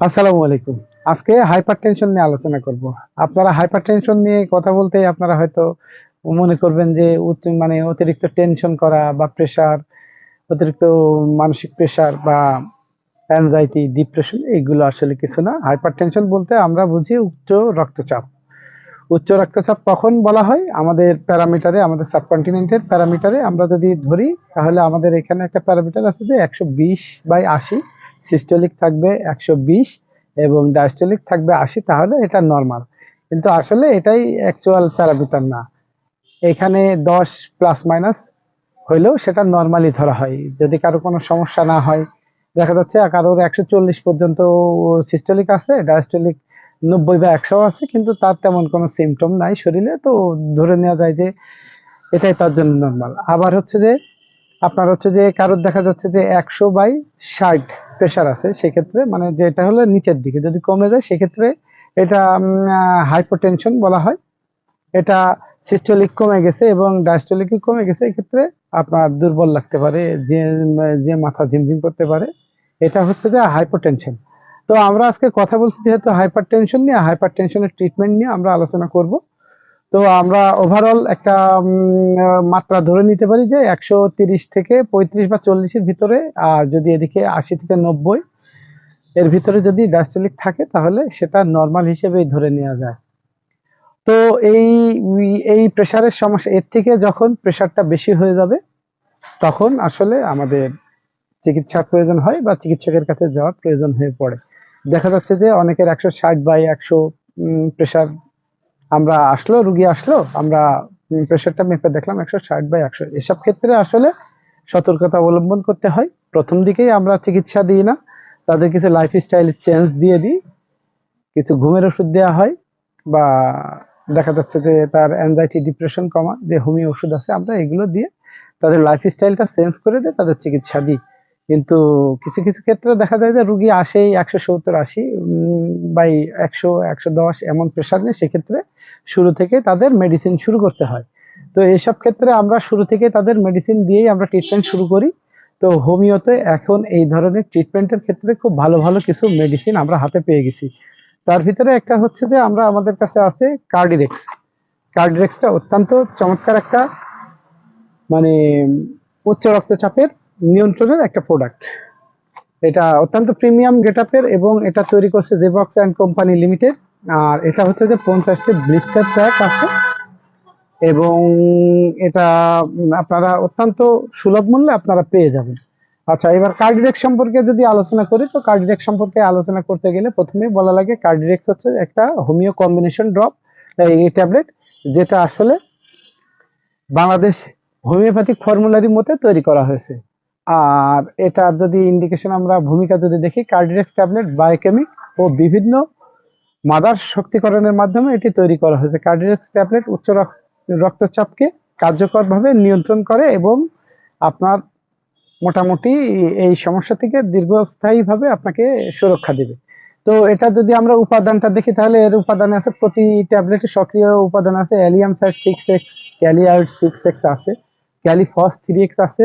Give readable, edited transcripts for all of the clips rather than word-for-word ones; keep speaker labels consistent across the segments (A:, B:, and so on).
A: আসসালামু আলাইকুম। আজকে হাইপারটেনশন নিয়ে আলোচনা করব। আপনারা হাইপারটেনশন নিয়ে কথা বলতেই আপনারা হয়তো মনে করবেন যে অতিরিক্ত টেনশন করা বা প্রেশার, অতিরিক্ত মানসিক প্রেশার বা অ্যাংজাইটি, ডিপ্রেশন এগুলো আসলে কিছু না। হাইপারটেনশন বলতে আমরা বুঝি উচ্চ রক্তচাপ। উচ্চ রক্তচাপ কখন বলা হয়? আমাদের প্যারামিটারে, আমাদের সাবকন্টিনেন্টের প্যারামিটারে আমরা যদি ধরি তাহলে আমাদের এখানে একটা প্যারামিটার আছে যে 120/80, সিস্টোলিক থাকবে 120 এবং ডায়াস্টোলিক থাকবে 80, তাহলে এটা নরমাল। কিন্তু আসলে এটাই অ্যাকচুয়াল প্যারামিটার না। এখানে 10 প্লাস মাইনাস হইলেও সেটা নরমালি ধরা হয়। যদি কারো কোনো সমস্যা না হয়, দেখা যাচ্ছে কারোর 140 পর্যন্ত সিস্টোলিক আছে, ডায়াস্টোলিক 90/100 আছে, কিন্তু তার তেমন কোনো সিমটম নাই শরীরে, তো ধরে নেওয়া যায় যে এটাই তার জন্য নরমাল। আবার হচ্ছে যে আপনার হচ্ছে যে কারোর দেখা যাচ্ছে যে 100/60 প্রেশার আছে, সেক্ষেত্রে মানে যেটা হলো নিচের দিকে যদি কমে যায় সেক্ষেত্রে এটা হাইপোটেনশন বলা হয়। এটা সিস্টোলিক কমে গেছে এবং ডায়াস্টোলিক কমে গেছে, এক্ষেত্রে আপনার দুর্বল লাগতে পারে, যে যে মাথা ঝিমঝিম করতে পারে, এটা হচ্ছে যে হাইপোটেনশন। তো আমরা আজকে কথা বলছি যেহেতু হাইপারটেনশন নিয়ে, হাইপারটেনশনের ট্রিটমেন্ট নিয়ে আমরা আলোচনা করব। তো আমরা ওভারঅল একটা মাত্রা ধরে নিতে পারি যে 130 থেকে 35 বা 40-এর ভিতরে, আর যদি এদিকে 80 থেকে 90 এর ভিতরে যদি ডায়াস্টোলিক থাকে তাহলে সেটা নরমাল হিসেবেই ধরে নেওয়া যায়। তো এই এই প্রেশারের সমস্যা, এর থেকে যখন প্রেশারটা বেশি হয়ে যাবে তখন আসলে আমাদের চিকিৎসার প্রয়োজন হয় বা চিকিৎসকের কাছে যাওয়ার প্রয়োজন হয়ে পড়ে। দেখা যাচ্ছে যে অনেকের 160/100 প্রেশার, আমরা আসলো রুগী আসলো, আমরা প্রেশারটা মেপে দেখলাম 160/100। এসব ক্ষেত্রে আসলে সতর্কতা অবলম্বন করতে হয়। প্রথম দিকেই আমরা চিকিৎসা দিই না, তাদের কিছু লাইফস্টাইল চেঞ্জ দিয়ে দিই, কিছু ঘুমের ওষুধ দেওয়া হয়, বা দেখা যাচ্ছে যে তার অ্যাংজাইটি ডিপ্রেশন কমা যে হোমিও ওষুধ আছে, আমরা এগুলো দিয়ে তাদের লাইফস্টাইলটা চেঞ্জ করে দিয়ে তাদের চিকিৎসা দিই। কিন্তু কিছু কিছু ক্ষেত্রে দেখা যায় যে রুগী আসেই 170/80 বাই 100/110 এমন প্রেশার নেই, সেক্ষেত্রে শুরু থেকে তাদের মেডিসিন শুরু করতে হয়। তো এইসব ক্ষেত্রে আমরা শুরু থেকে তাদের মেডিসিন দিয়েই আমরা ট্রিটমেন্ট শুরু করি। তো হোমিওতে এখন এই ধরনের ট্রিটমেন্টের ক্ষেত্রে খুব ভালো ভালো কিছু মেডিসিন আমরা হাতে পেয়ে গেছি। তার ভিতরে একটা হচ্ছে যে আমরা আমাদের কাছে আছে কার্ডিরেক্স। কার্ডিরেক্সটা অত্যন্ত চমৎকার একটা মানে উচ্চ রক্তচাপের নিয়ন্ত্রণের একটা প্রোডাক্ট। এটা অত্যন্ত প্রিমিয়াম গেটআপের এবং এটা তৈরি করছে জেবক্স অ্যান্ড কোম্পানি লিমিটেড। আর এটা হচ্ছে যে 50টি ব্লিস্টার প্যাক আছে এবং এটা আপনারা অত্যন্ত সুলভ মূল্যে আপনারা পেয়ে যাবেন। আচ্ছা, এবার কার্ডিরেক্স সম্পর্কে যদি আলোচনা করি, তো কার্ডিরেক্স সম্পর্কে আলোচনা করতে গেলে প্রথমেই বলা লাগে কার্ডিরেক্স হচ্ছে একটা হোমিও কম্বিনেশন ড্রপ, এই ট্যাবলেট, যেটা আসলে বাংলাদেশ হোমিওপ্যাথিক ফর্মুলারি মতে তৈরি করা হয়েছে। আর এটার যদি ইন্ডিকেশন আমরা ভূমিকা যদি দেখি, কার্ডিরেক্স ট্যাবলেট বায়োকেমিক ও বিভিন্ন মাদার শক্তিকরণের মাধ্যমে এটি তৈরি করা হয়েছে। কার্ডিরেক্স ট্যাবলেট উচ্চ রক্তচাপকে কার্যকরভাবে নিয়ন্ত্রণ করে এবং আপনার মোটামুটি এই সমস্যা থেকে দীর্ঘস্থায়ীভাবে আপনাকে সুরক্ষা দেবে। তো এটা যদি আমরা উপাদানটা দেখি তাহলে এর উপাদানে আছে, প্রতি ট্যাবলেটে সক্রিয় উপাদান আছে অ্যালিয়াম সাইড 6x, ক্যালিয়ার্ড 6x আছে, ক্যালিফস 3x আছে,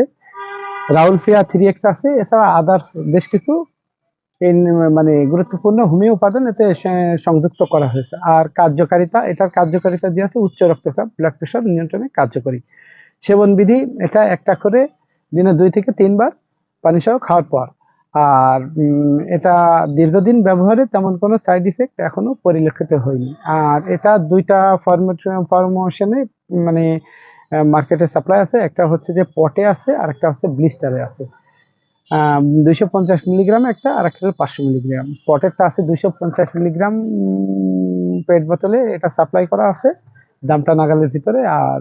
A: রাউলফিয়া 3x আছে, এছাড়া আদার্স বেশ কিছু এই গুরুত্বপূর্ণ হোমিও উপাদান এতে সংযুক্ত করা হয়েছে। আর কার্যকারিতা, এটার কার্যকারিতা দিয়ে আছে উচ্চ রক্তচাপ, ব্লাড প্রেশার নিয়ন্ত্রণে কার্যকরী। সেবন বিধি, এটা একটা করে দিনে 2 থেকে 3 বার পানি সহ খাওয়ার পর। আর এটা দীর্ঘদিন ব্যবহারে তেমন কোনো সাইড ইফেক্ট এখনো পরিলক্ষিত হয়নি। আর এটা দুইটা ফরমেশনে মানে মার্কেটে সাপ্লাই আছে, একটা হচ্ছে যে পটে আছে আর একটা হচ্ছে ব্লিস্টারে আছে। 250 মিলিগ্রাম একটা, আর একটা 500 মিলিগ্রাম। পটেরটা আছে 250 মিলিগ্রাম পেট বোতলে, এটা সাপ্লাই করা আছে দামটা নাগালের ভিতরে। আর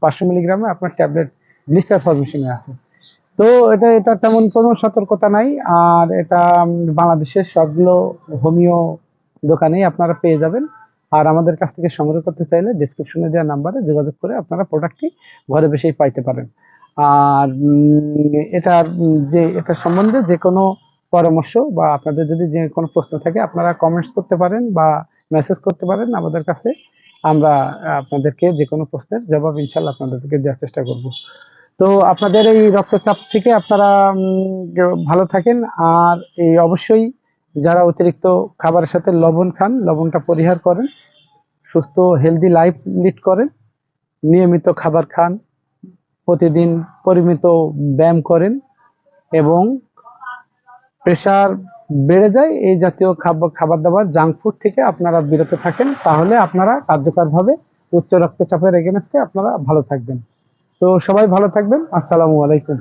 A: 500 মিলিগ্রামে আপনার ট্যাবলেট ব্লিস্টার ফরমেশনে আছে। তো এটা তেমন কোনো সতর্কতা নাই। আর এটা বাংলাদেশের সবগুলো হোমিও দোকানেই আপনারা পেয়ে যাবেন। আর আমাদের কাছ থেকে সংগ্রহ করতে চাইলে ডেসক্রিপশনে দেওয়া নাম্বারে যোগাযোগ করে আপনারা প্রোডাক্টটি ঘরে বসেই পাইতে পারেন। আর এটা সম্বন্ধে যে কোনো পরামর্শ বা আপনাদের যদি যে কোনো প্রশ্ন থাকে আপনারা কমেন্টস করতে পারেন বা মেসেজ করতে পারেন আমাদের কাছে। আমরা আপনাদেরকে যে কোনো প্রশ্নের জবাব ইনশাল্লাহ আপনাদেরকে দেওয়ার চেষ্টা করব। তো আপনাদের এই রক্তচাপ থেকে আপনারা ভালো থাকেন। আর এই অবশ্যই যারা অতিরিক্ত খাবারের সাথে লবণ খান, লবণটা পরিহার করেন, সুস্থ হেলদি লাইফ লিড করেন, নিয়মিত খাবার খান, প্রতিদিন পরিমিত ব্যায়াম করেন এবং প্রেশার বেড়ে যায় এই জাতীয় খাবার দাবার জাঙ্ক ফুড থেকে আপনারা বিরত থাকেন, তাহলে আপনারা কার্যকরভাবে উচ্চ রক্তচাপের এগেনস্টে আপনারা ভালো থাকবেন। তো সবাই ভালো থাকবেন। আসসালামু আলাইকুম।